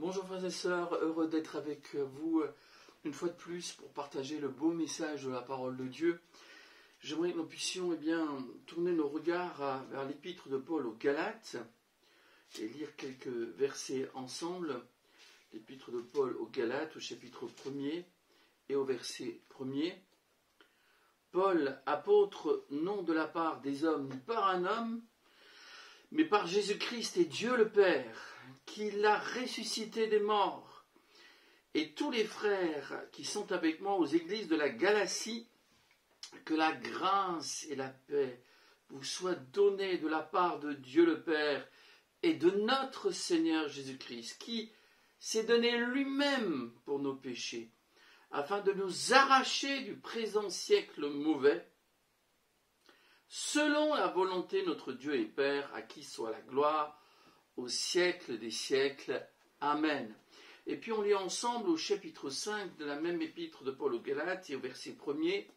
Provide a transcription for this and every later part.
Bonjour frères et sœurs, heureux d'être avec vous une fois de plus pour partager le beau message de la parole de Dieu. J'aimerais que nous puissions tourner nos regards vers l'épître de Paul aux Galates et lire quelques versets ensemble. L'épître de Paul aux Galates au chapitre 1er et au verset 1er. Paul, apôtre, non de la part des hommes ni par un homme, mais par Jésus-Christ et Dieu le Père, qui l'a ressuscité des morts, et tous les frères qui sont avec moi aux églises de la Galatie, que la grâce et la paix vous soient données de la part de Dieu le Père et de notre Seigneur Jésus-Christ, qui s'est donné lui-même pour nos péchés, afin de nous arracher du présent siècle mauvais, selon la volonté de notre Dieu et Père, à qui soit la gloire au siècle des siècles. Amen. Et puis on lit ensemble au chapitre 5 de la même épître de Paul aux Galates et au verset 1er.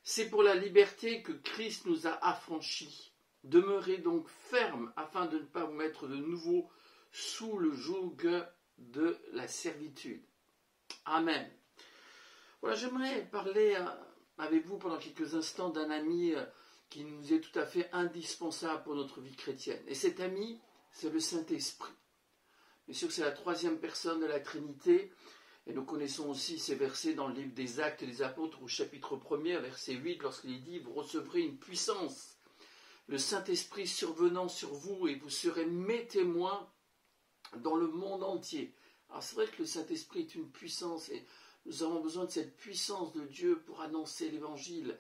C'est pour la liberté que Christ nous a affranchis. Demeurez donc fermes afin de ne pas vous mettre de nouveau sous le joug de la servitude. Amen. Voilà, j'aimerais parler avec vous pendant quelques instants d'un ami qui nous est tout à fait indispensable pour notre vie chrétienne. Et cet ami, c'est le Saint-Esprit. Bien sûr que c'est la troisième personne de la Trinité, et nous connaissons aussi ces versets dans le livre des Actes des Apôtres au chapitre 1er, verset 8, lorsqu'il dit « Vous recevrez une puissance, le Saint-Esprit survenant sur vous, et vous serez mes témoins dans le monde entier. » Alors c'est vrai que le Saint-Esprit est une puissance, et nous avons besoin de cette puissance de Dieu pour annoncer l'Évangile.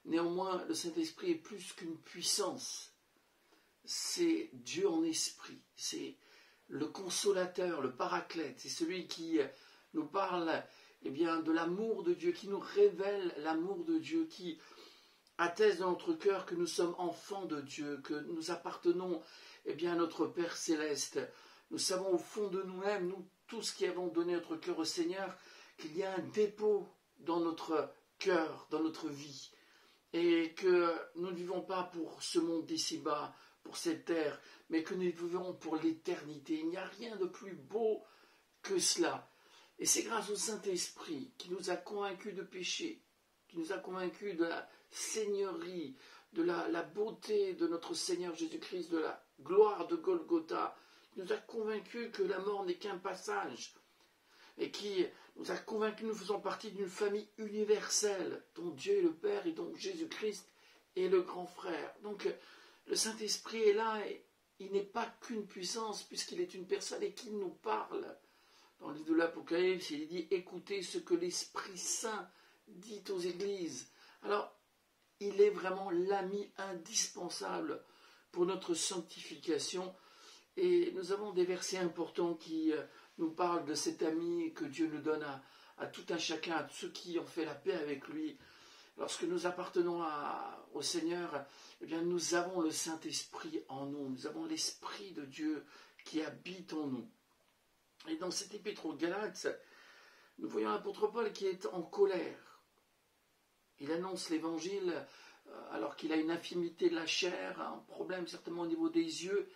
Néanmoins, le Saint-Esprit est plus qu'une puissance. C'est Dieu en esprit. C'est le consolateur, le paraclète. C'est celui qui nous parle de l'amour de Dieu, qui nous révèle l'amour de Dieu, qui atteste dans notre cœur que nous sommes enfants de Dieu, que nous appartenons à notre Père Céleste. Nous savons au fond de nous-mêmes, nous tous qui avons donné notre cœur au Seigneur, qu'il y a un dépôt dans notre cœur, dans notre vie. Et que nous ne vivons pas pour ce monde d'ici-bas, pour cette terre, mais que nous vivons pour l'éternité. Il n'y a rien de plus beau que cela. Et c'est grâce au Saint-Esprit qui nous a convaincus de péché, qui nous a convaincus de la seigneurie, de la beauté de notre Seigneur Jésus-Christ, de la gloire de Golgotha, qui nous a convaincus que la mort n'est qu'un passage, et qui nous a convaincus que nous faisons partie d'une famille universelle, dont Dieu est le Père et dont Jésus-Christ est le grand frère. Donc le Saint-Esprit est là et il n'est pas qu'une puissance puisqu'il est une personne et qu'il nous parle. Dans le livre de l'Apocalypse, il est dit « Écoutez ce que l'Esprit Saint dit aux églises ». Alors, il est vraiment l'ami indispensable pour notre sanctification. Et nous avons des versets importants qui nous parlent de cet ami que Dieu nous donne à tout un chacun, à ceux qui ont fait la paix avec lui. Lorsque nous appartenons au Seigneur, nous avons le Saint-Esprit en nous. Nous avons l'Esprit de Dieu qui habite en nous. Et dans cette épître aux Galates, nous voyons l'apôtre Paul qui est en colère. Il annonce l'Évangile alors qu'il a une infirmité de la chair, un problème certainement au niveau des yeux.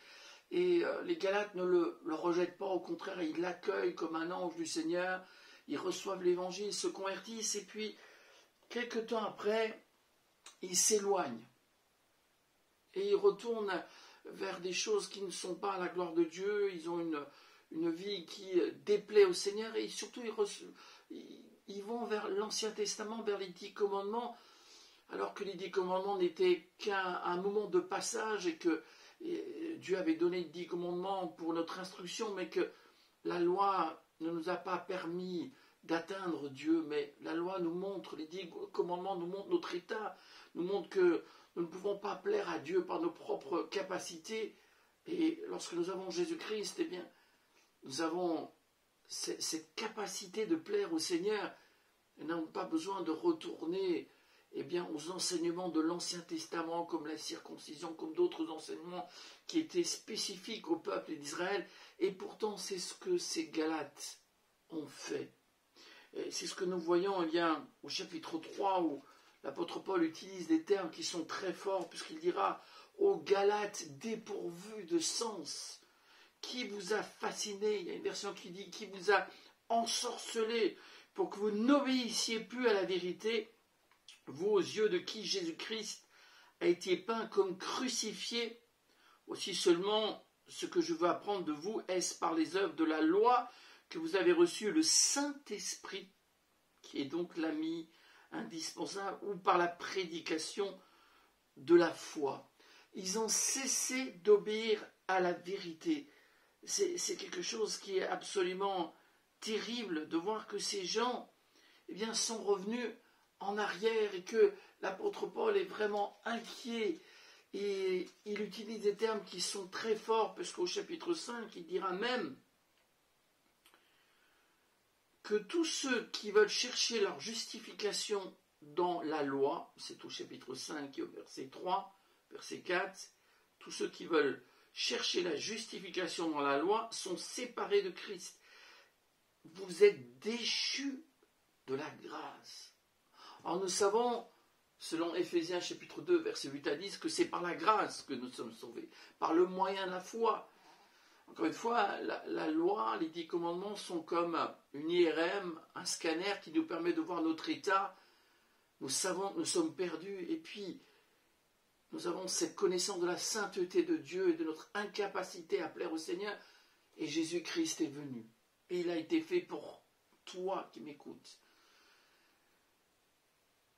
Et les Galates ne le rejettent pas, au contraire, ils l'accueillent comme un ange du Seigneur. Ils reçoivent l'Évangile, ils se convertissent et puis, quelque temps après, ils s'éloignent. Et ils retournent vers des choses qui ne sont pas à la gloire de Dieu. Ils ont une vie qui déplaît au Seigneur et surtout ils vont vers l'Ancien Testament, vers les 10 commandements, alors que les 10 commandements n'étaient qu'un moment de passage et que Dieu avait donné les 10 commandements pour notre instruction, mais que la loi ne nous a pas permis d'atteindre Dieu, mais la loi nous montre, les 10 commandements nous montrent notre état, nous montrent que nous ne pouvons pas plaire à Dieu par nos propres capacités, et lorsque nous avons Jésus-Christ, nous avons cette capacité de plaire au Seigneur, et n'avons pas besoin de retourner aux enseignements de l'Ancien Testament, comme la circoncision, comme d'autres enseignements qui étaient spécifiques au peuple d'Israël. Et pourtant, c'est ce que ces Galates ont fait. Et c'est ce que nous voyons au chapitre 3, où l'apôtre Paul utilise des termes qui sont très forts, puisqu'il dira « aux Galates dépourvus de sens ». qui vous a fasciné. Il y a une version qui dit qui vous a ensorcelé pour que vous n'obéissiez plus à la vérité, vous aux yeux de qui Jésus-Christ a été peint comme crucifié. Aussi seulement ce que je veux apprendre de vous, est-ce par les œuvres de la loi que vous avez reçu le Saint-Esprit, qui est donc l'ami indispensable, ou par la prédication de la foi. Ils ont cessé d'obéir à la vérité. C'est quelque chose qui est absolument terrible de voir que ces gens sont revenus en arrière et que l'apôtre Paul est vraiment inquiet. Et il utilise des termes qui sont très forts, parce qu'au chapitre 5, il dira même que tous ceux qui veulent chercher leur justification dans la loi, c'est au chapitre 5 et au verset 3, verset 4, tous ceux qui veulent chercher la justification dans la loi sont séparés de Christ. Vous êtes déchus de la grâce. Alors nous savons, selon Éphésiens chapitre 2, verset 8 à 10, que c'est par la grâce que nous sommes sauvés, par le moyen de la foi. Encore une fois, la loi, les 10 commandements sont comme une IRM, un scanner qui nous permet de voir notre état. Nous savons que nous sommes perdus et puis nous avons cette connaissance de la sainteté de Dieu et de notre incapacité à plaire au Seigneur. Et Jésus-Christ est venu. Et il a été fait pour toi qui m'écoutes.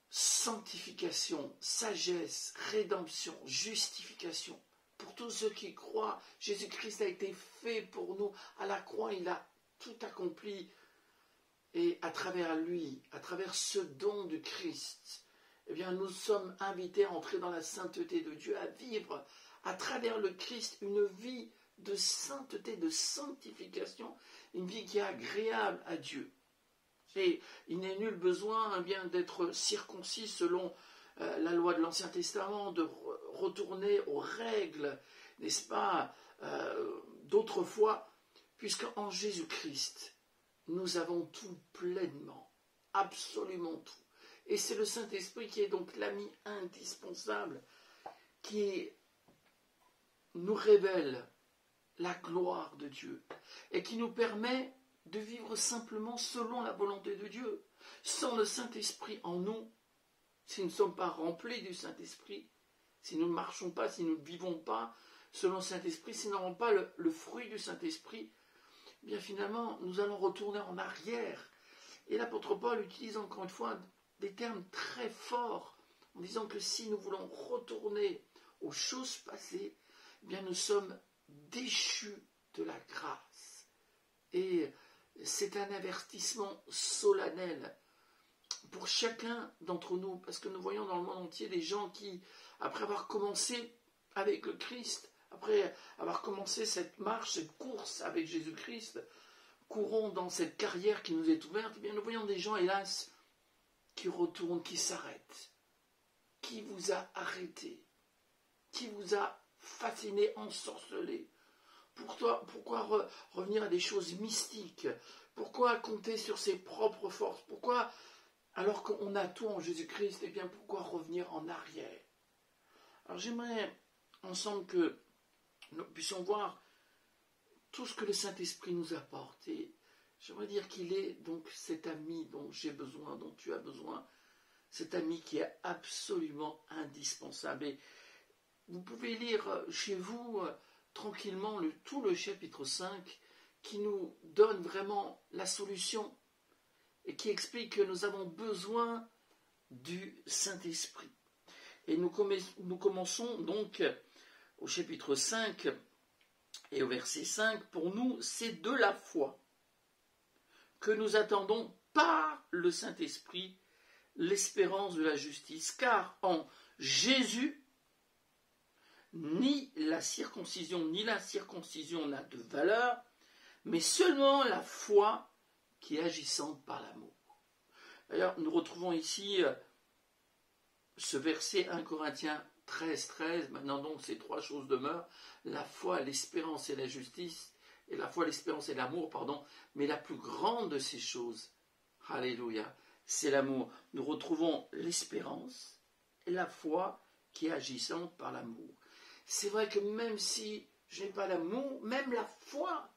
Sanctification, sagesse, rédemption, justification. Pour tous ceux qui croient, Jésus-Christ a été fait pour nous. À la croix, il a tout accompli. Et à travers lui, à travers ce don du Christ, nous sommes invités à entrer dans la sainteté de Dieu, à vivre à travers le Christ une vie de sainteté, de sanctification, une vie qui est agréable à Dieu. Et il n'est nul besoin d'être circoncis selon la loi de l'Ancien Testament, de retourner aux règles, n'est-ce pas, d'autrefois, puisqu'en Jésus-Christ, nous avons tout pleinement, absolument tout. Et c'est le Saint-Esprit qui est donc l'ami indispensable, qui nous révèle la gloire de Dieu et qui nous permet de vivre simplement selon la volonté de Dieu. Sans le Saint-Esprit en nous, si nous ne sommes pas remplis du Saint-Esprit, si nous ne marchons pas, si nous ne vivons pas selon le Saint-Esprit, si nous n'avons pas le fruit du Saint-Esprit, finalement, nous allons retourner en arrière. Et l'apôtre Paul utilise encore une fois des termes très forts, en disant que si nous voulons retourner aux choses passées, nous sommes déchus de la grâce. Et c'est un avertissement solennel pour chacun d'entre nous, parce que nous voyons dans le monde entier des gens qui, après avoir commencé avec le Christ, après avoir commencé cette marche, cette course avec Jésus-Christ, courons dans cette carrière qui nous est ouverte, nous voyons des gens, hélas, qui retournent, qui s'arrêtent. Qui vous a arrêté? Qui vous a fasciné, ensorcelé? Pourquoi revenir à des choses mystiques? Pourquoi compter sur ses propres forces? Pourquoi, alors qu'on a tout en Jésus-Christ, pourquoi revenir en arrière? Alors j'aimerais ensemble que nous puissions voir tout ce que le Saint-Esprit nous apporte. Et j'aimerais dire qu'il est donc cet ami dont j'ai besoin, dont tu as besoin, cet ami qui est absolument indispensable. Et vous pouvez lire chez vous tranquillement tout le chapitre 5 qui nous donne vraiment la solution et qui explique que nous avons besoin du Saint-Esprit. Et nous commençons donc au chapitre 5 et au verset 5. Pour nous, c'est de la foi que nous attendons par le Saint-Esprit l'espérance de la justice, car en Jésus, ni la circoncision ni l'incirconcision n'a de valeur, mais seulement la foi qui est agissante par l'amour. D'ailleurs, nous retrouvons ici ce verset 1 Corinthiens 13. Maintenant donc, ces trois choses demeurent, la foi, l'espérance et la justice, et la foi, l'espérance et l'amour, mais la plus grande de ces choses, alléluia, c'est l'amour. Nous retrouvons l'espérance et la foi qui est agissante par l'amour. C'est vrai que même si je n'ai pas l'amour, même la foi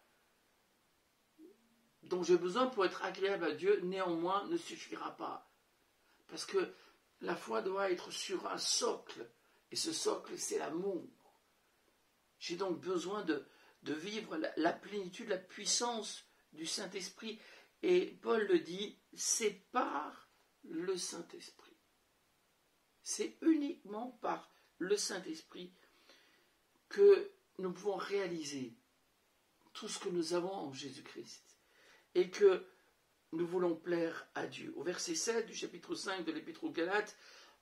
dont j'ai besoin pour être agréable à Dieu, néanmoins, ne suffira pas. Parce que la foi doit être sur un socle, et ce socle, c'est l'amour. J'ai donc besoin de vivre la plénitude, la puissance du Saint-Esprit. Et Paul le dit, c'est par le Saint-Esprit. C'est uniquement par le Saint-Esprit que nous pouvons réaliser tout ce que nous avons en Jésus-Christ et que nous voulons plaire à Dieu. Au verset 7 du chapitre 5 de l'Épître aux Galates,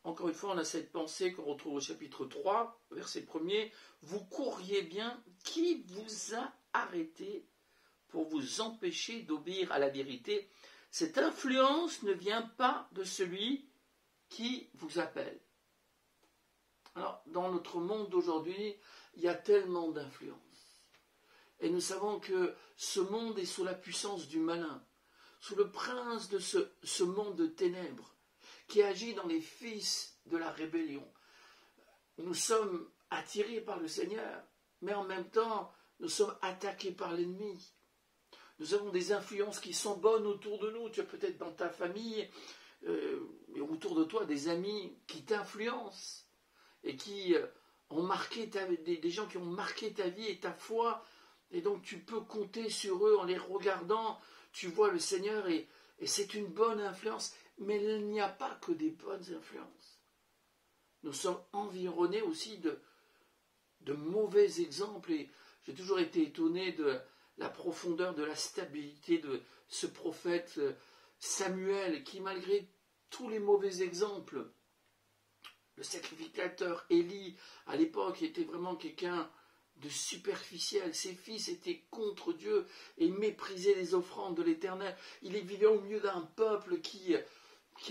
encore une fois, on a cette pensée qu'on retrouve au chapitre 3, verset 1er. Vous courriez bien, qui vous a arrêté pour vous empêcher d'obéir à la vérité? Cette influence ne vient pas de celui qui vous appelle. Alors, dans notre monde d'aujourd'hui, il y a tellement d'influences. Et nous savons que ce monde est sous la puissance du malin, sous le prince de ce monde de ténèbres, qui agit dans les fils de la rébellion. Nous sommes attirés par le Seigneur, mais en même temps, nous sommes attaqués par l'ennemi. Nous avons des influences qui sont bonnes autour de nous. Tu as peut-être dans ta famille, et autour de toi, des amis qui t'influencent et qui ont marqué des gens qui ont marqué ta vie et ta foi. Et donc tu peux compter sur eux en les regardant. Tu vois le Seigneur et c'est une bonne influence. Mais il n'y a pas que des bonnes influences. Nous sommes environnés aussi de mauvais exemples. Et j'ai toujours été étonné de la profondeur, de la stabilité de ce prophète Samuel, qui malgré tous les mauvais exemples, le sacrificateur Élie, à l'époque, était vraiment quelqu'un de superficiel. Ses fils étaient contre Dieu et méprisaient les offrandes de l'Éternel. Il vivait au milieu d'un peuple qui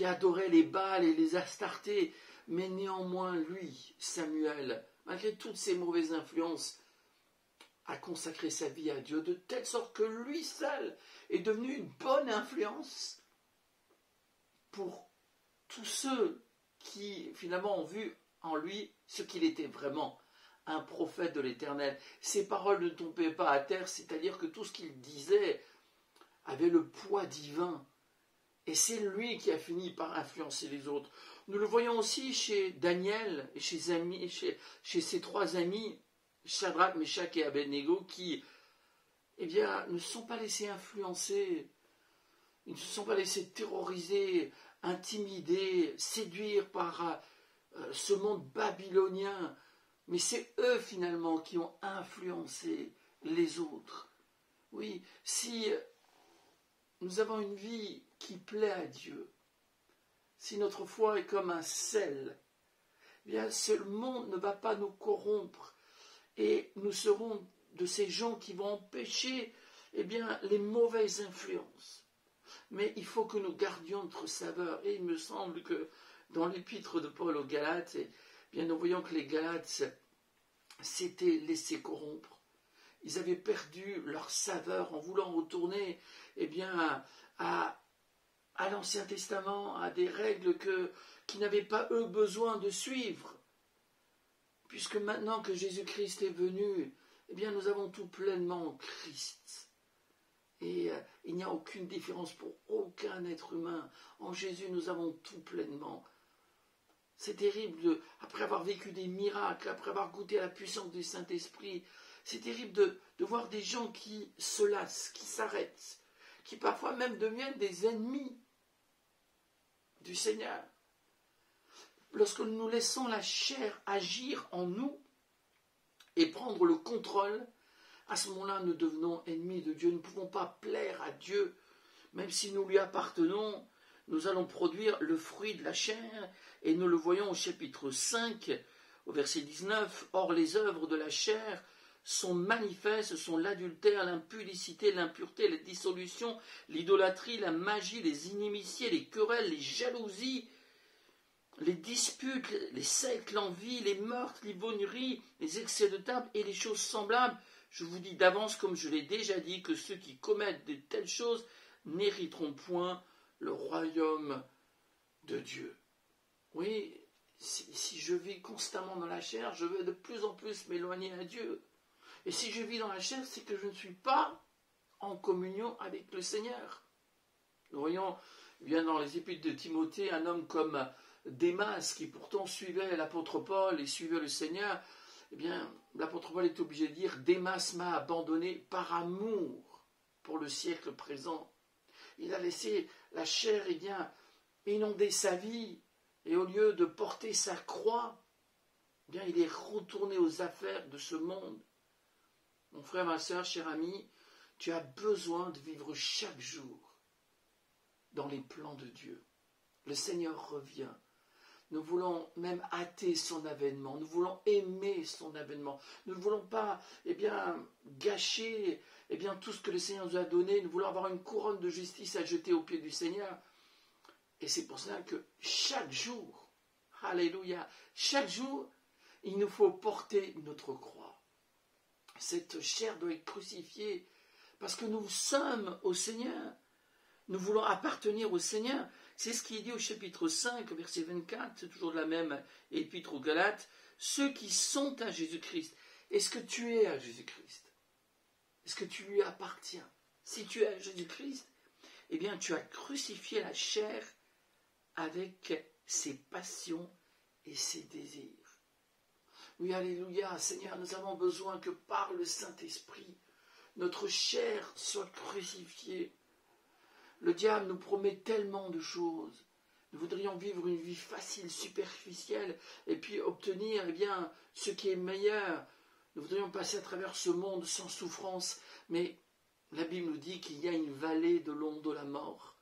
adorait les Baals et les Astartés. Mais néanmoins, lui, Samuel, malgré toutes ses mauvaises influences, a consacré sa vie à Dieu de telle sorte que lui seul est devenu une bonne influence pour tous ceux qui finalement ont vu en lui ce qu'il était vraiment, un prophète de l'Éternel. Ses paroles ne tombaient pas à terre, c'est-à-dire que tout ce qu'il disait avait le poids divin. Et c'est lui qui a fini par influencer les autres. Nous le voyons aussi chez Daniel et chez ses trois amis, Shadrach, Meshach et Abednego, qui ne se sont pas laissés influencer, ils ne se sont pas laissés terroriser, intimider, séduire par ce monde babylonien. Mais c'est eux finalement qui ont influencé les autres. Oui, si nous avons une vie qui plaît à Dieu, si notre foi est comme un sel, eh bien ce monde ne va pas nous corrompre et nous serons de ces gens qui vont empêcher les mauvaises influences. Mais il faut que nous gardions notre saveur. Et il me semble que dans l'épître de Paul aux Galates, nous voyons que les Galates s'étaient laissés corrompre. Ils avaient perdu leur saveur en voulant retourner à l'Ancien Testament, à des règles qu'ils n'avaient pas eux besoin de suivre. Puisque maintenant que Jésus-Christ est venu, nous avons tout pleinement en Christ. Et il n'y a aucune différence pour aucun être humain. En Jésus, nous avons tout pleinement. C'est terrible, après avoir vécu des miracles, après avoir goûté à la puissance du Saint-Esprit, c'est terrible de voir des gens qui se lassent, qui s'arrêtent, qui parfois même deviennent des ennemis du Seigneur. Lorsque nous laissons la chair agir en nous et prendre le contrôle, à ce moment-là, nous devenons ennemis de Dieu. Nous ne pouvons pas plaire à Dieu. Même si nous lui appartenons, nous allons produire le fruit de la chair. Et nous le voyons au chapitre 5, au verset 19. Or, les œuvres de la chair sont manifestes, sont l'adultère, l'impudicité, l'impureté, la dissolution, l'idolâtrie, la magie, les inimitiés, les querelles, les jalousies, les disputes, les sectes, l'envie, les meurtres, l'ivrognerie, les excès de table et les choses semblables. Je vous dis d'avance, comme je l'ai déjà dit, que ceux qui commettent de telles choses n'hériteront point le royaume de Dieu. Oui, si je vis constamment dans la chair, je vais de plus en plus m'éloigner à Dieu. Et si je vis dans la chair, c'est que je ne suis pas en communion avec le Seigneur. Nous voyons bien dans les épîtres de Timothée un homme comme Démas, qui pourtant suivait l'apôtre Paul et suivait le Seigneur. Eh bien, l'apôtre Paul est obligé de dire « Démas m'a abandonné par amour pour le siècle présent ». Il a laissé la chair inonder sa vie, et au lieu de porter sa croix, il est retourné aux affaires de ce monde. Mon frère, ma soeur, cher ami, tu as besoin de vivre chaque jour dans les plans de Dieu. Le Seigneur revient. Nous voulons même hâter son avènement. Nous voulons aimer son avènement. Nous ne voulons pas, gâcher, tout ce que le Seigneur nous a donné. Nous voulons avoir une couronne de justice à jeter aux pieds du Seigneur. Et c'est pour cela que chaque jour, alléluia, chaque jour, il nous faut porter notre croix. Cette chair doit être crucifiée parce que nous sommes au Seigneur. Nous voulons appartenir au Seigneur. C'est ce qui est dit au chapitre 5, verset 24, c'est toujours de la même épître aux Galates. Ceux qui sont à Jésus-Christ. Est-ce que tu es à Jésus-Christ? Est-ce que tu lui appartiens? Si tu es à Jésus-Christ, tu as crucifié la chair avec ses passions et ses désirs. Oui, alléluia, Seigneur, nous avons besoin que par le Saint-Esprit, notre chair soit crucifiée. Le diable nous promet tellement de choses. Nous voudrions vivre une vie facile, superficielle, et puis obtenir ce qui est meilleur. Nous voudrions passer à travers ce monde sans souffrance, mais la Bible nous dit qu'il y a une vallée de l'ombre de la mort.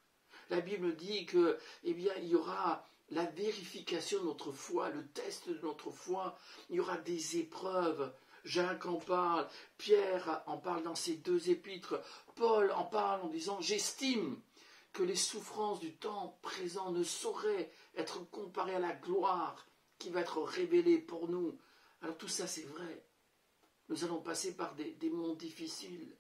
La Bible dit que, il y aura la vérification de notre foi, le test de notre foi. Il y aura des épreuves. Jacques en parle, Pierre en parle dans ses 2 épîtres, Paul en parle en disant « J'estime que les souffrances du temps présent ne sauraient être comparées à la gloire qui va être révélée pour nous. » Alors tout ça c'est vrai. Nous allons passer par des moments difficiles.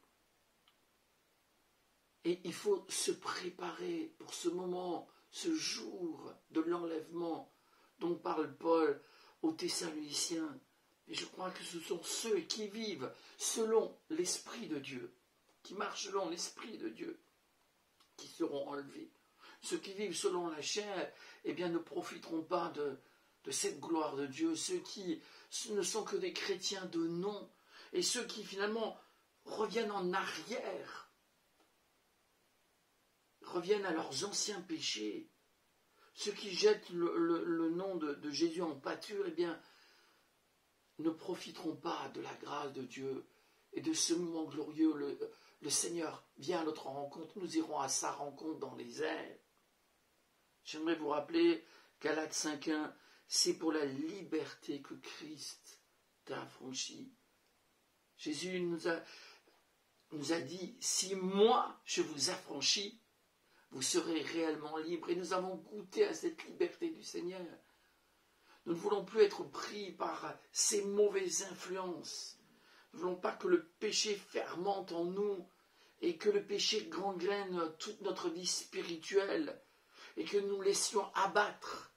Et il faut se préparer pour ce moment, ce jour de l'enlèvement dont parle Paul aux Thessaloniciens. Et je crois que ce sont ceux qui vivent selon l'Esprit de Dieu, qui marchent selon l'Esprit de Dieu, qui seront enlevés. Ceux qui vivent selon la chair, ne profiteront pas de cette gloire de Dieu. Ceux qui ne sont que des chrétiens de nom, et ceux qui finalement reviennent en arrière, reviennent à leurs anciens péchés. Ceux qui jettent le nom de Jésus en pâture, ne profiteront pas de la grâce de Dieu et de ce moment glorieux. Le Seigneur vient à notre rencontre, nous irons à sa rencontre dans les airs. J'aimerais vous rappeler, Galates 5.1, c'est pour la liberté que Christ t'a affranchi. Jésus nous a dit, si moi je vous affranchis, vous serez réellement libres. Et nous avons goûté à cette liberté du Seigneur. Nous ne voulons plus être pris par ces mauvaises influences. Nous ne voulons pas que le péché fermente en nous et que le péché gangrène toute notre vie spirituelle et que nous laissions abattre.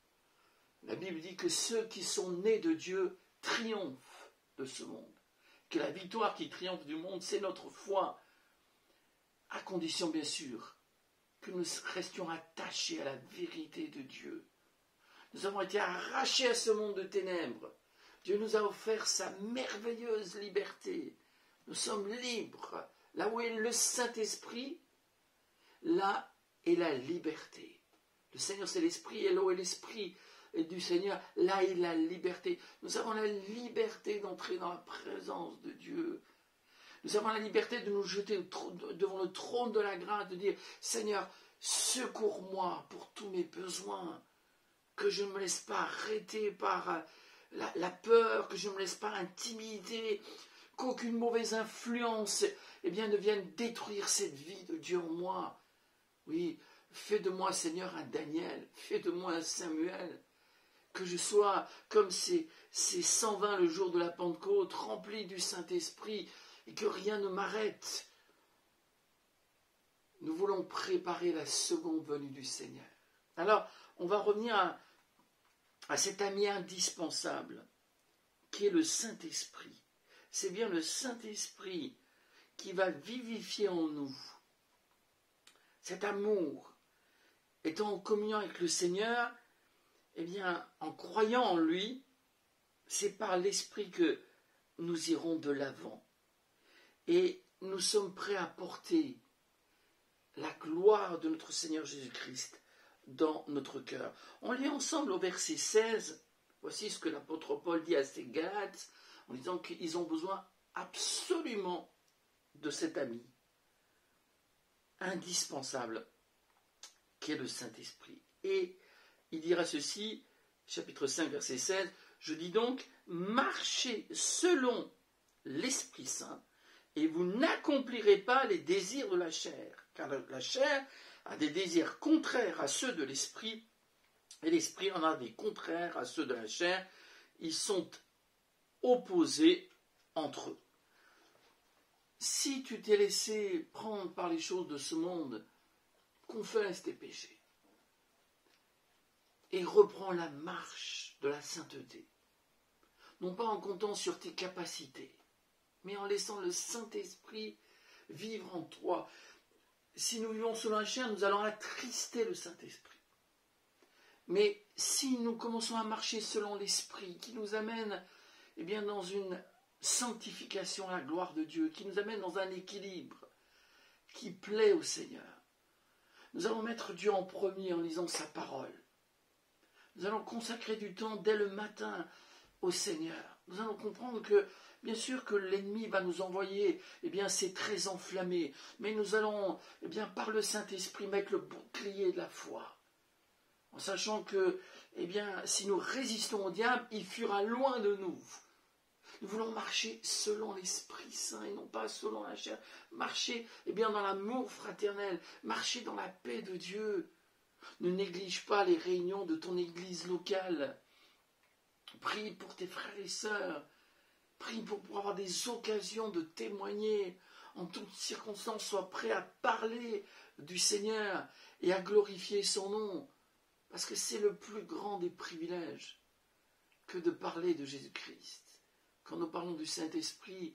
La Bible dit que ceux qui sont nés de Dieu triomphent de ce monde. Que la victoire qui triomphe du monde, c'est notre foi. À condition, bien sûr, que nous restions attachés à la vérité de Dieu. Nous avons été arrachés à ce monde de ténèbres. Dieu nous a offert sa merveilleuse liberté. Nous sommes libres. Là où est le Saint-Esprit, là est la liberté. Le Seigneur, c'est l'Esprit, et là où est l'Esprit du Seigneur, là est la liberté. Nous avons la liberté d'entrer dans la présence de Dieu. Nous avons la liberté de nous jeter devant le trône de la grâce, de dire, Seigneur, secours-moi pour tous mes besoins, que je ne me laisse pas arrêter par la peur, que je ne me laisse pas intimider, qu'aucune mauvaise influence ne vienne détruire cette vie de Dieu en moi. Oui, fais de moi, Seigneur, un Daniel, fais de moi un Samuel, que je sois comme ces 120 le jour de la Pentecôte, rempli du Saint-Esprit, et que rien ne m'arrête. Nous voulons préparer la seconde venue du Seigneur. Alors, on va revenir à cet ami indispensable, qui est le Saint-Esprit. c'est bien le Saint-Esprit qui va vivifier en nous cet amour. Étant en communion avec le Seigneur, eh bien, en croyant en lui, c'est par l'Esprit que nous irons de l'avant. Et nous sommes prêts à porter la gloire de notre Seigneur Jésus-Christ dans notre cœur. On lit ensemble au verset 16, voici ce que l'apôtre Paul dit à ses Galates, en disant qu'ils ont besoin absolument de cet ami indispensable qui est le Saint-Esprit. Et il dira ceci, chapitre 5, verset 16, « Je dis donc, marchez selon l'Esprit Saint, et vous n'accomplirez pas les désirs de la chair, car la chair a des désirs contraires à ceux de l'Esprit, et l'Esprit en a des contraires à ceux de la chair. Ils sont opposés entre eux. » Si tu t'es laissé prendre par les choses de ce monde, confesse tes péchés et reprends la marche de la sainteté, non pas en comptant sur tes capacités, mais en laissant le Saint-Esprit vivre en toi. Si nous vivons selon la chair, nous allons attrister le Saint-Esprit. Mais si nous commençons à marcher selon l'Esprit, qui nous amène dans une sanctification à la gloire de Dieu, qui nous amène dans un équilibre qui plaît au Seigneur, nous allons mettre Dieu en premier en lisant sa parole. Nous allons consacrer du temps dès le matin au Seigneur. Nous allons comprendre que, bien sûr, que l'ennemi va nous envoyer c'est très enflammé, mais nous allons, par le Saint-Esprit, mettre le bouclier de la foi, en sachant que, si nous résistons au diable, il fuira loin de nous. Nous voulons marcher selon l'Esprit Saint et non pas selon la chair. Marcher dans l'amour fraternel, marcher dans la paix de Dieu. Ne néglige pas les réunions de ton église locale. Prie pour tes frères et sœurs. Prie pour avoir des occasions de témoigner. En toutes circonstances, sois prêt à parler du Seigneur et à glorifier son nom. Parce que c'est le plus grand des privilèges que de parler de Jésus-Christ. Quand nous parlons du Saint-Esprit,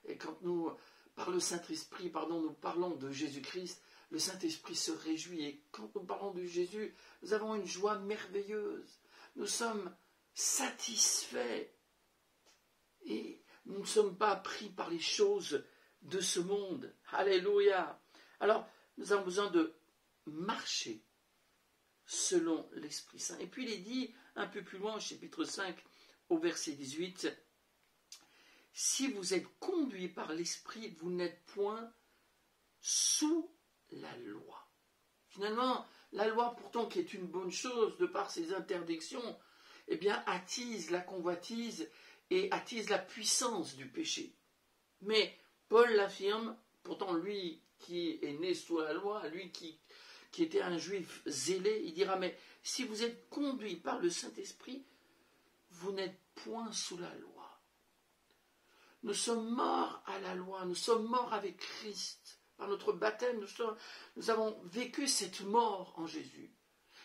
et quand nous, par le Saint-Esprit, nous parlons de Jésus-Christ, le Saint-Esprit se réjouit. Et quand nous parlons de Jésus, nous avons une joie merveilleuse. Nous sommes satisfaits. Et nous ne sommes pas pris par les choses de ce monde. Alléluia. Alors, nous avons besoin de marcher selon l'Esprit Saint. Et puis il est dit, un peu plus loin, au chapitre 5, au verset 18, « Si vous êtes conduits par l'Esprit, vous n'êtes point sous la loi. » Finalement, la loi, pourtant, qui est une bonne chose de par ses interdictions, attise la convoitise et attise la puissance du péché. Mais Paul l'affirme, pourtant lui qui est né sous la loi, lui qui était un juif zélé, il dira, mais si vous êtes conduits par le Saint-Esprit, vous n'êtes point sous la loi. Nous sommes morts à la loi, nous sommes morts avec Christ. Par notre baptême, nous avons vécu cette mort en Jésus.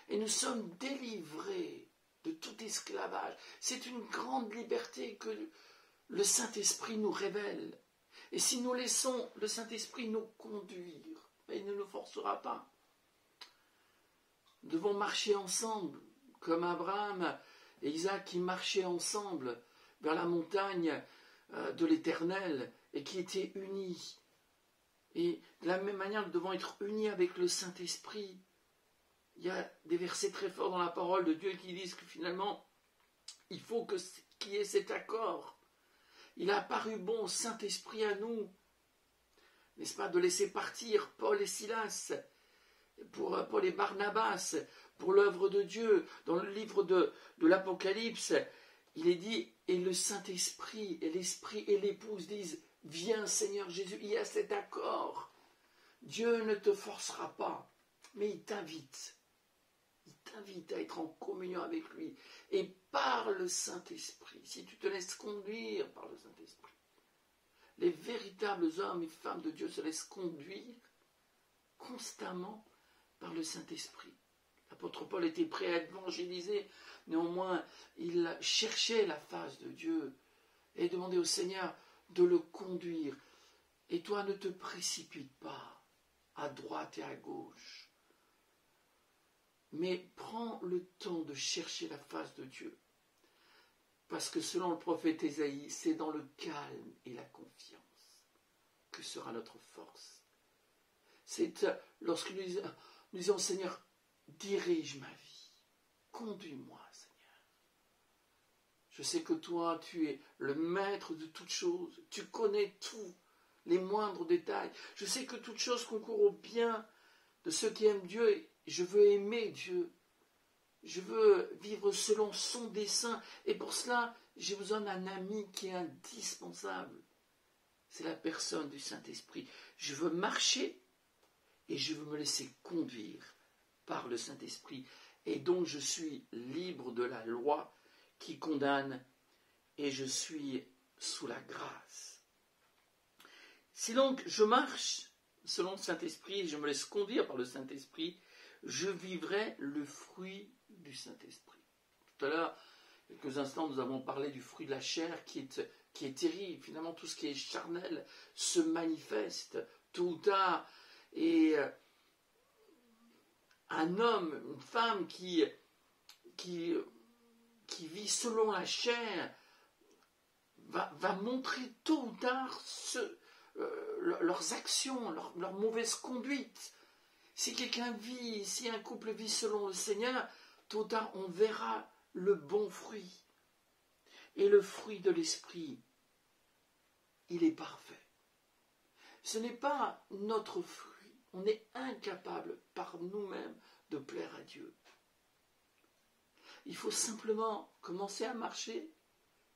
Et nous sommes délivrés de tout esclavage. C'est une grande liberté que le Saint-Esprit nous révèle. Et si nous laissons le Saint-Esprit nous conduire, il ne nous forcera pas. Nous devons marcher ensemble, comme Abraham et Isaac qui marchaient ensemble vers la montagne de l'Éternel et qui étaient unis. Et de la même manière, nous devons être unis avec le Saint-Esprit. Il y a des versets très forts dans la parole de Dieu qui disent que finalement, il faut qu'il y ait cet accord. Il a apparu bon au Saint-Esprit à nous, n'est-ce pas, de laisser partir Paul et Silas, pour Paul et Barnabas, pour l'œuvre de Dieu. Dans le livre de l'Apocalypse, il est dit, et le Saint-Esprit et l'Esprit et l'épouse disent, viens Seigneur Jésus, il y a cet accord. Dieu ne te forcera pas, mais il t'invite. Il t'invite à être en communion avec lui. Et par le Saint-Esprit, si tu te laisses conduire par le Saint-Esprit, les véritables hommes et femmes de Dieu se laissent conduire constamment par le Saint-Esprit. L'apôtre Paul était prêt à évangéliser, néanmoins il cherchait la face de Dieu et demandait au Seigneur de le conduire. Et toi, ne te précipite pas à droite et à gauche. Mais prends le temps de chercher la face de Dieu. Parce que selon le prophète Ésaïe, c'est dans le calme et la confiance que sera notre force. C'est lorsque nous disons, Seigneur, dirige ma vie, conduis-moi, Seigneur. Je sais que toi, tu es le maître de toutes choses, tu connais tout, les moindres détails. Je sais que toute chose concourt au bien de ceux qui aiment Dieu, et je veux aimer Dieu. Je veux vivre selon son dessein, et pour cela, j'ai besoin d'un ami qui est indispensable. C'est la personne du Saint-Esprit. Je veux marcher et je veux me laisser conduire par le Saint-Esprit. Et donc je suis libre de la loi qui condamne et je suis sous la grâce. Si donc je marche selon le Saint-Esprit et je me laisse conduire par le Saint-Esprit, je vivrai le fruit du Saint-Esprit. Tout à l'heure, quelques instants, nous avons parlé du fruit de la chair qui est terrible. Finalement, tout ce qui est charnel se manifeste tôt ou tard. Et un homme, une femme qui vit selon la chair va montrer tôt ou tard leurs actions, leur mauvaise conduite. Si si un couple vit selon le Seigneur, tôt ou tard on verra le bon fruit. Et le fruit de l'esprit, il est parfait. Ce n'est pas notre fruit. On est incapable par nous-mêmes de plaire à Dieu. Il faut simplement commencer à marcher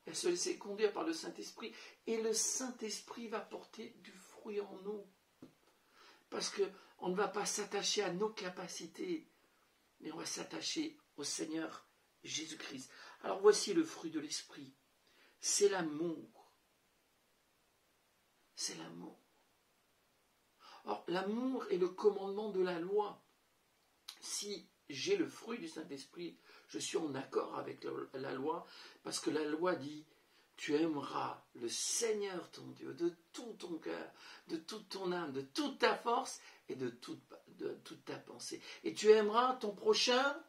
et à se laisser conduire par le Saint-Esprit. Et le Saint-Esprit va porter du fruit en nous. Parce qu'on ne va pas s'attacher à nos capacités, mais on va s'attacher au Seigneur Jésus-Christ. Alors voici le fruit de l'Esprit. C'est l'amour. C'est l'amour. Or, l'amour est le commandement de la loi. Si j'ai le fruit du Saint-Esprit, je suis en accord avec la loi, parce que la loi dit, tu aimeras le Seigneur ton Dieu de tout ton cœur, de toute ton âme, de toute ta force et de toute ta pensée. Et tu aimeras ton prochain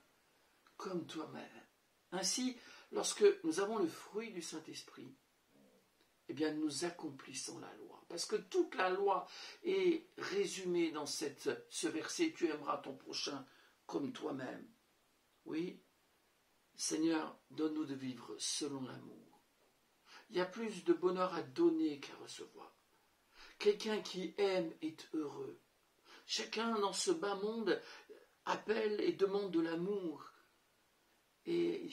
comme toi-même. Ainsi, lorsque nous avons le fruit du Saint-Esprit, eh bien nous accomplissons la loi. Parce que toute la loi est résumée dans ce verset, tu aimeras ton prochain comme toi-même. Oui, Seigneur, donne-nous de vivre selon l'amour. Il y a plus de bonheur à donner qu'à recevoir. Quelqu'un qui aime est heureux. Chacun dans ce bas monde appelle et demande de l'amour. Et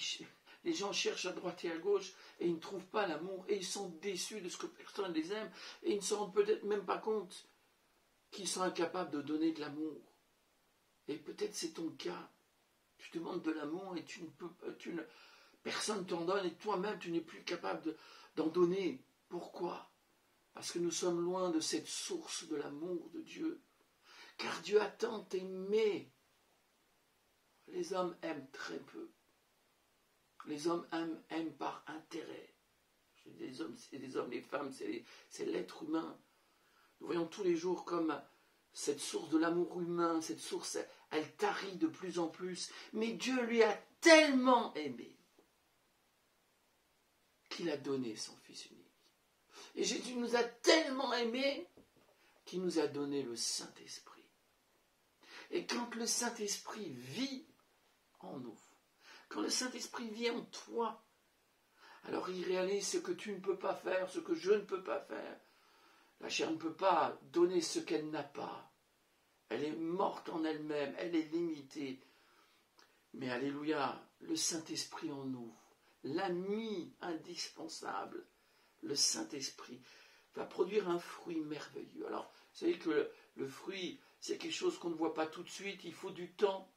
les gens cherchent à droite et à gauche et ils ne trouvent pas l'amour et ils sont déçus de ce que personne les aime et ils ne se rendent peut-être même pas compte qu'ils sont incapables de donner de l'amour. Et peut-être c'est ton cas. Tu demandes de l'amour et personne ne t'en donne et toi-même tu n'es plus capable d'en donner. Pourquoi? Parce que nous sommes loin de cette source de l'amour de Dieu. Car Dieu a tant aimé. Les hommes aiment très peu. Les hommes aiment par intérêt. Les hommes, c'est les hommes, les femmes, c'est l'être humain. Nous voyons tous les jours comme cette source de l'amour humain, cette source, elle tarit de plus en plus. Mais Dieu lui a tellement aimé qu'il a donné son Fils unique. Et Jésus nous a tellement aimés qu'il nous a donné le Saint-Esprit. Et quand le Saint-Esprit vit en nous, quand le Saint-Esprit vit en toi, alors il réalise ce que tu ne peux pas faire, ce que je ne peux pas faire. La chair ne peut pas donner ce qu'elle n'a pas. Elle est morte en elle-même, elle est limitée. Mais alléluia, le Saint-Esprit en nous, l'ami indispensable, le Saint-Esprit, va produire un fruit merveilleux. Alors, vous savez que le fruit, c'est quelque chose qu'on ne voit pas tout de suite, il faut du temps.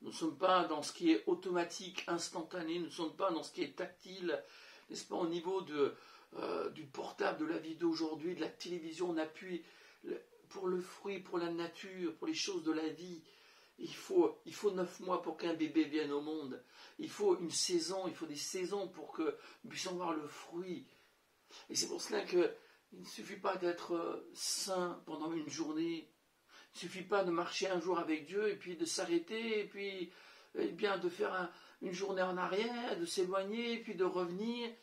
Nous ne sommes pas dans ce qui est automatique, instantané, nous ne sommes pas dans ce qui est tactile, n'est-ce pas, au niveau du portable, de la vie d'aujourd'hui, de la télévision, on appuie pour le fruit, pour la nature, pour les choses de la vie. Il faut 9 mois pour qu'un bébé vienne au monde. Il faut une saison, il faut des saisons pour que nous puissions voir le fruit. Et c'est pour cela qu'il ne suffit pas d'être saint pendant une journée. Il ne suffit pas de marcher un jour avec Dieu et puis de s'arrêter et puis bien de faire une journée en arrière, de s'éloigner et puis de revenir.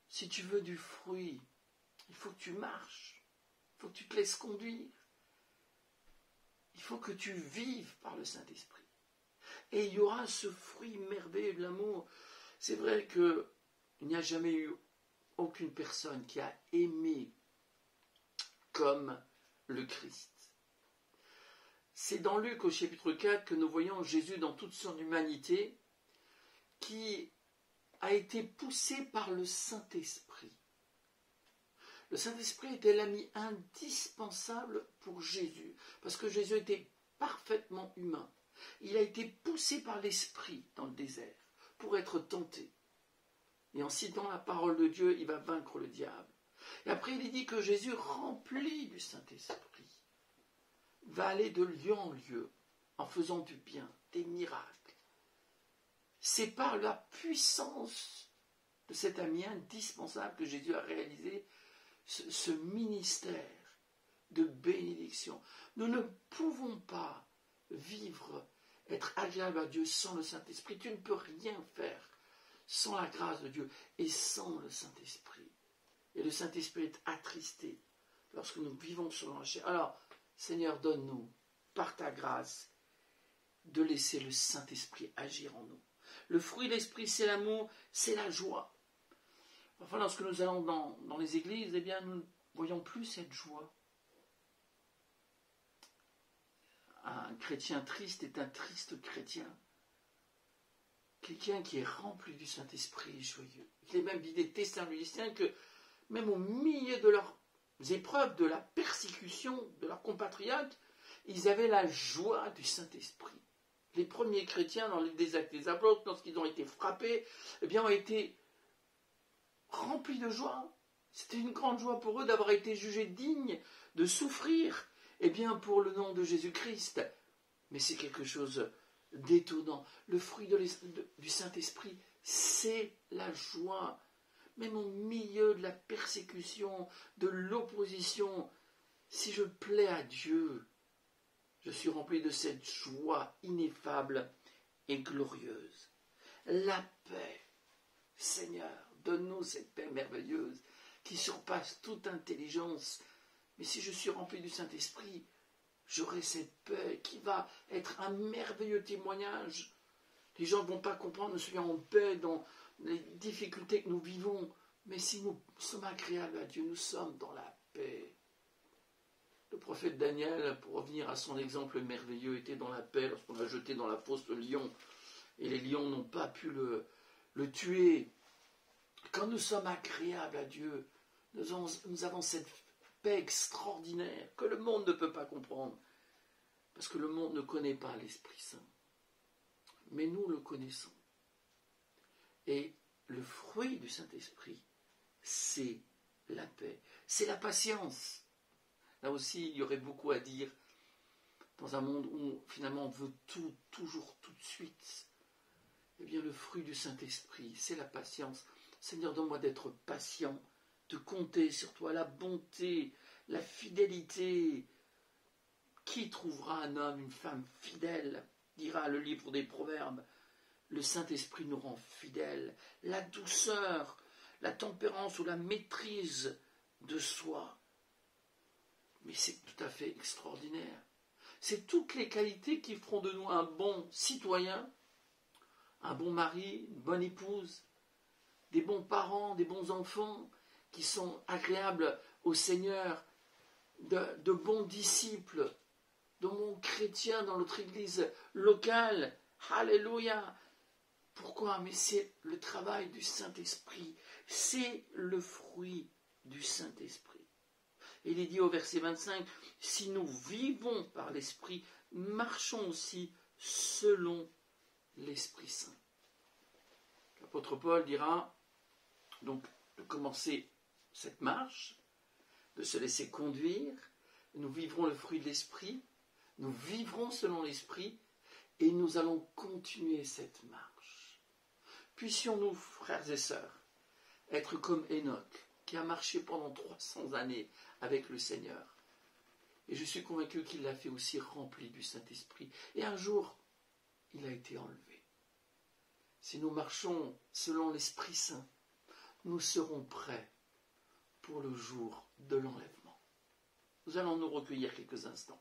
Si tu veux du fruit, il faut que tu marches, il faut que tu te laisses conduire. Il faut que tu vives par le Saint-Esprit. Et il y aura ce fruit merveilleux de l'amour. C'est vrai qu'il n'y a jamais eu aucune personne qui a aimé comme le Christ. C'est dans Luc au chapitre 4 que nous voyons Jésus dans toute son humanité qui a été poussé par le Saint-Esprit. Le Saint-Esprit était l'ami indispensable pour Jésus, parce que Jésus était parfaitement humain. Il a été poussé par l'Esprit dans le désert pour être tenté. Et en citant la parole de Dieu, il va vaincre le diable. Et après, il est dit que Jésus, rempli du Saint-Esprit, va aller de lieu en lieu en faisant du bien, des miracles. C'est par la puissance de cet ami indispensable que Jésus a réalisé ce ministère de bénédiction. Nous ne pouvons pas vivre, être agréable à Dieu sans le Saint-Esprit. Tu ne peux rien faire sans la grâce de Dieu et sans le Saint-Esprit. Et le Saint-Esprit est attristé lorsque nous vivons selon la chair. Alors, Seigneur, donne-nous, par ta grâce, de laisser le Saint-Esprit agir en nous. Le fruit de l'Esprit, c'est l'amour, c'est la joie. Enfin, lorsque nous allons dans les églises, eh bien, nous ne voyons plus cette joie. Un chrétien triste est un triste chrétien. Quelqu'un qui est rempli du Saint-Esprit est joyeux. Il est même dit des Thessaloniciens que même au milieu de leurs épreuves, de la persécution de leurs compatriotes, ils avaient la joie du Saint-Esprit. Les premiers chrétiens dans les Actes des Apôtres, lorsqu'ils ont été frappés, eh bien, ont été remplis de joie. C'était une grande joie pour eux d'avoir été jugés dignes de souffrir, eh bien, pour le nom de Jésus-Christ. Mais c'est quelque chose d'étonnant. Le fruit du Saint-Esprit, c'est la joie. Même au milieu de la persécution, de l'opposition, si je plais à Dieu, je suis rempli de cette joie ineffable et glorieuse. La paix, Seigneur, donne-nous cette paix merveilleuse qui surpasse toute intelligence. Mais si je suis rempli du Saint-Esprit, j'aurai cette paix qui va être un merveilleux témoignage. Les gens ne vont pas comprendre, nous soyons en paix dans les difficultés que nous vivons. Mais si nous sommes agréables à Dieu, nous sommes dans la paix. Le prophète Daniel, pour revenir à son exemple merveilleux, était dans la paix lorsqu'on l'a jeté dans la fosse de lion. Et les lions n'ont pas pu le tuer. Quand nous sommes agréables à Dieu, nous avons cette paix extraordinaire que le monde ne peut pas comprendre. Parce que le monde ne connaît pas l'Esprit Saint. Mais nous le connaissons. Et le fruit du Saint-Esprit, c'est la paix, c'est la patience. Là aussi, il y aurait beaucoup à dire dans un monde où finalement on veut tout, toujours, tout de suite. Eh bien, le fruit du Saint-Esprit, c'est la patience. Seigneur, donne-moi d'être patient, de compter sur toi, la bonté, la fidélité. Qui trouvera un homme, une femme fidèle, dira le livre des Proverbes. Le Saint-Esprit nous rend fidèles. La douceur, la tempérance ou la maîtrise de soi. Mais c'est tout à fait extraordinaire. C'est toutes les qualités qui feront de nous un bon citoyen, un bon mari, une bonne épouse, des bons parents, des bons enfants qui sont agréables au Seigneur, de bons disciples, de bons chrétiens dans notre église locale. Alléluia! Pourquoi? Mais c'est le travail du Saint-Esprit. C'est le fruit du Saint-Esprit. Et il est dit au verset 25, « Si nous vivons par l'Esprit, marchons aussi selon l'Esprit Saint. » L'apôtre Paul dira, donc, de commencer cette marche, de se laisser conduire, nous vivrons le fruit de l'Esprit, nous vivrons selon l'Esprit, et nous allons continuer cette marche. Puissions-nous, frères et sœurs, être comme Enoch, qui a marché pendant 300 années avec le Seigneur. Et je suis convaincu qu'il l'a fait aussi rempli du Saint-Esprit. Et un jour, il a été enlevé. Si nous marchons selon l'Esprit Saint, nous serons prêts pour le jour de l'enlèvement. Nous allons nous recueillir quelques instants.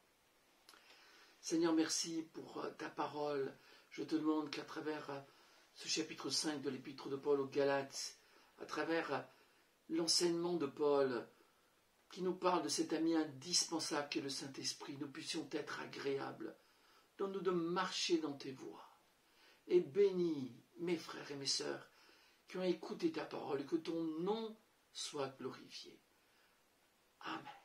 Seigneur, merci pour ta parole. Je te demande qu'à travers ce chapitre 5 de l'épître de Paul aux Galates, à travers l'enseignement de Paul, qui nous parle de cet ami indispensable qu'est le Saint-Esprit, nous puissions être agréables. Donne-nous de marcher dans tes voies. Et bénis mes frères et mes sœurs qui ont écouté ta parole et que ton nom soit glorifié. Amen.